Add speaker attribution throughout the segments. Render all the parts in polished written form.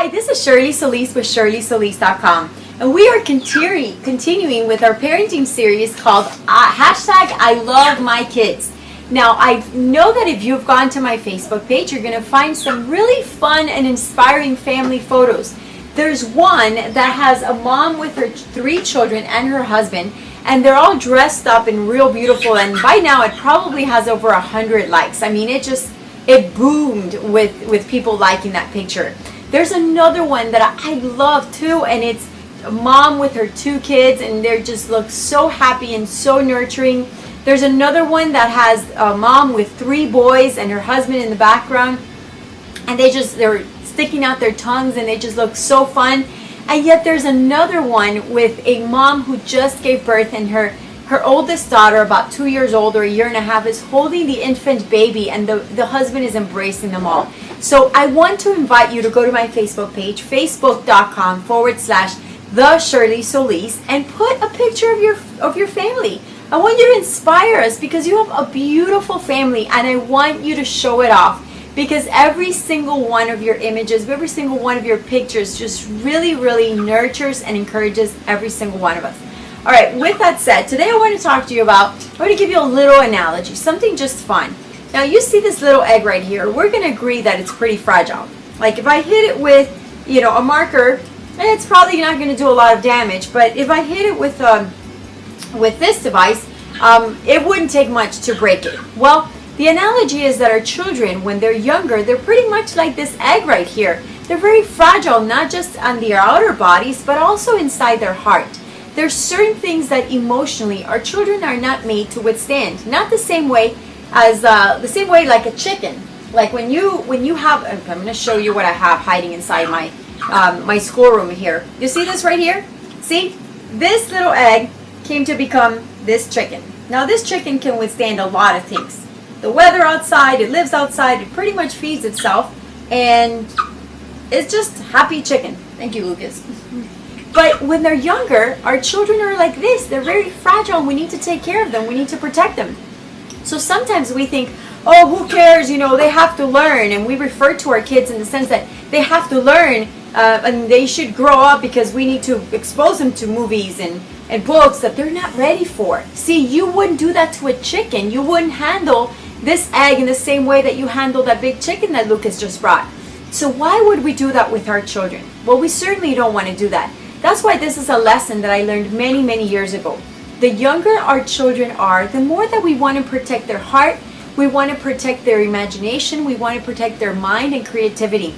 Speaker 1: Hi, this is Shirley Solis with ShirleySolis.com, and we are continuing with our parenting series called #ILoveMyKids. Now, I know that if you've gone to my Facebook page, you're going to find some really fun and inspiring family photos. There's one that has a mom with her 3 children and her husband, and they're all dressed up and real beautiful, and by now it probably has over 100 likes. I mean, it boomed with people liking that picture. There's another one that I love too, and it's a mom with her 2 kids, and they just look so happy and so nurturing. There's another one that has a mom with 3 boys and her husband in the background, and they're sticking out their tongues, and they just look so fun. And yet there's another one with a mom who just gave birth, and her oldest daughter, about 2 years old or a year and a half, is holding the infant baby, and the husband is embracing them all. So I want to invite you to go to my Facebook page, facebook.com/TheShirleySolis, and put a picture of your family. I want you to inspire us because you have a beautiful family, and I want you to show it off, because every single one of your images, every single one of your pictures just really, really nurtures and encourages every single one of us. All right, with that said, today I want to talk to you about, I want to give you a little analogy, something just fun. Now, you see this little egg right here. We're going to agree that it's pretty fragile. Like if I hit it with, a marker, it's probably not going to do a lot of damage. But if I hit it with this device, it wouldn't take much to break it. Well, the analogy is that our children, when they're younger, they're pretty much like this egg right here. They're very fragile, not just on their outer bodies, but also inside their heart. There's certain things that emotionally our children are not made to withstand. Not the same way like a chicken. Like when you have, I'm going to show you what I have hiding inside my schoolroom here. You see this right here? See, this little egg came to become this chicken. Now this chicken can withstand a lot of things. The weather outside, it lives outside, it pretty much feeds itself, and it's just happy chicken. Thank you, Lucas. But when they're younger, our children are like this. They're very fragile. We need to take care of them. We need to protect them. So sometimes we think, oh, who cares? They have to learn. And we refer to our kids in the sense that they have to learn and they should grow up because we need to expose them to movies and books that they're not ready for. See, you wouldn't do that to a chicken. You wouldn't handle this egg in the same way that you handle that big chicken that Lucas just brought. So why would we do that with our children? Well, we certainly don't want to do that. That's why this is a lesson that I learned many, many years ago. The younger our children are, the more that we want to protect their heart, we want to protect their imagination, we want to protect their mind and creativity.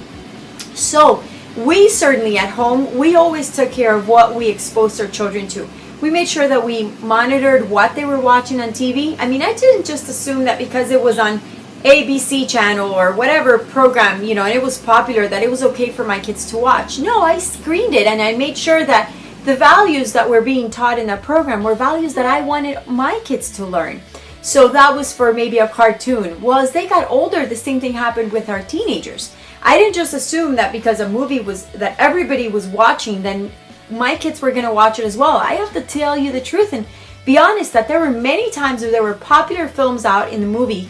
Speaker 1: So we certainly at home, we always took care of what we exposed our children to. We made sure that we monitored what they were watching on TV. I mean, I didn't just assume that because it was on ABC channel or whatever program, and it was popular, that it was okay for my kids to watch. No, I screened it, and I made sure that the values that were being taught in that program were values that I wanted my kids to learn. So that was for maybe a cartoon. Well, as they got older, the same thing happened with our teenagers. I didn't just assume that because a movie that everybody was watching, then my kids were going to watch it as well. I have to tell you the truth and be honest that there were many times where there were popular films out in the movie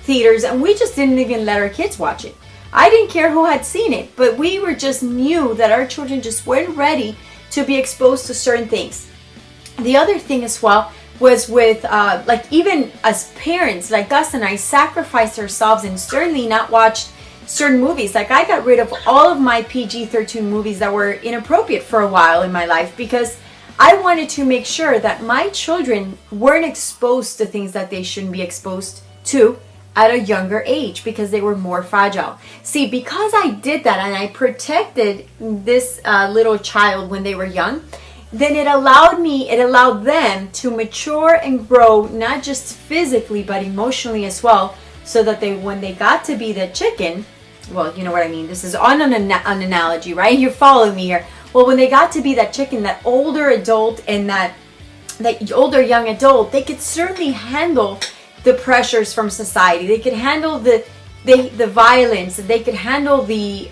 Speaker 1: theaters, and we just didn't even let our kids watch it. I didn't care who had seen it, but we just knew that our children just weren't ready to be exposed to certain things. The other thing as well was with even as parents, like Gus and I sacrificed ourselves and certainly not watched certain movies. Like I got rid of all of my PG-13 movies that were inappropriate for a while in my life because I wanted to make sure that my children weren't exposed to things that they shouldn't be exposed to at a younger age because they were more fragile. See, because I did that and I protected this little child when they were young, then it allowed them to mature and grow, not just physically but emotionally as well, so that when they got to be the chicken, well, you know what I mean, this is on an analogy, right? You're following me here. Well, when they got to be that chicken, that older adult and that older young adult, they could certainly handle the pressures from society. They could handle the violence. They could handle the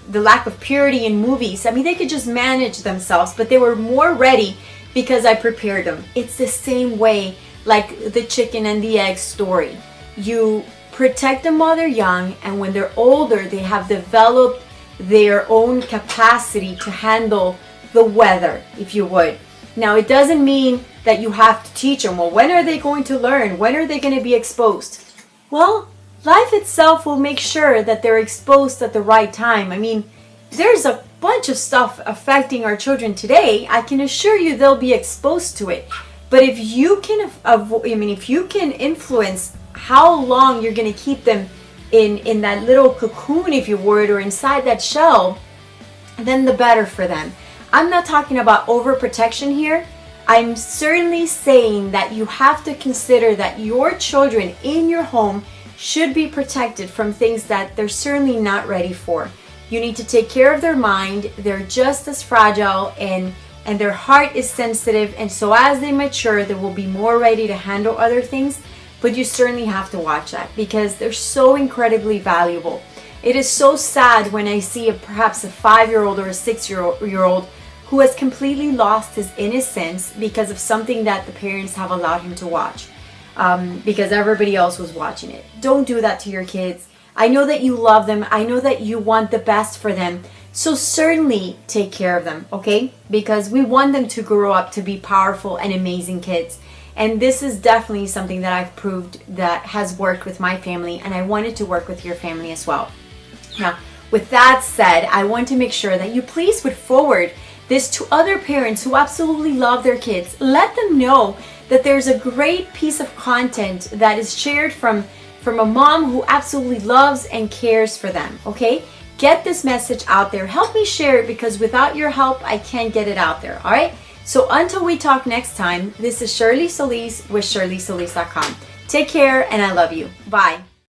Speaker 1: lack of purity in movies. I mean, they could just manage themselves, but they were more ready because I prepared them. It's the same way like the chicken and the egg story. You protect them while they're young, and when they're older, they have developed their own capacity to handle the weather, if you would. Now, it doesn't mean that you have to teach them, well, when are they going to learn? When are they going to be exposed? Well, life itself will make sure that they're exposed at the right time. I mean, there's a bunch of stuff affecting our children today. I can assure you they'll be exposed to it. But if you can if you can influence how long you're going to keep them in that little cocoon, if you would, or inside that shell, then the better for them. I'm not talking about overprotection here. I'm certainly saying that you have to consider that your children in your home should be protected from things that they're certainly not ready for. You need to take care of their mind. They're just as fragile, and their heart is sensitive, and so as they mature, they will be more ready to handle other things. But you certainly have to watch that because they're so incredibly valuable. It is so sad when I see perhaps a 5-year-old or a 6-year-old who has completely lost his innocence because of something that the parents have allowed him to watch, because everybody else was watching it. Don't do that to your kids. I know that you love them. I know that you want the best for them. So certainly take care of them, okay? Because we want them to grow up to be powerful and amazing kids. And this is definitely something that I've proved that has worked with my family, and I want it to work with your family as well. Now, with that said, I want to make sure that you please would forward this to other parents who absolutely love their kids. Let them know that there's a great piece of content that is shared from a mom who absolutely loves and cares for them, okay? Get this message out there. Help me share it, because without your help, I can't get it out there, all right? So until we talk next time, this is Shirley Solis with ShirleySolis.com. Take care, and I love you. Bye.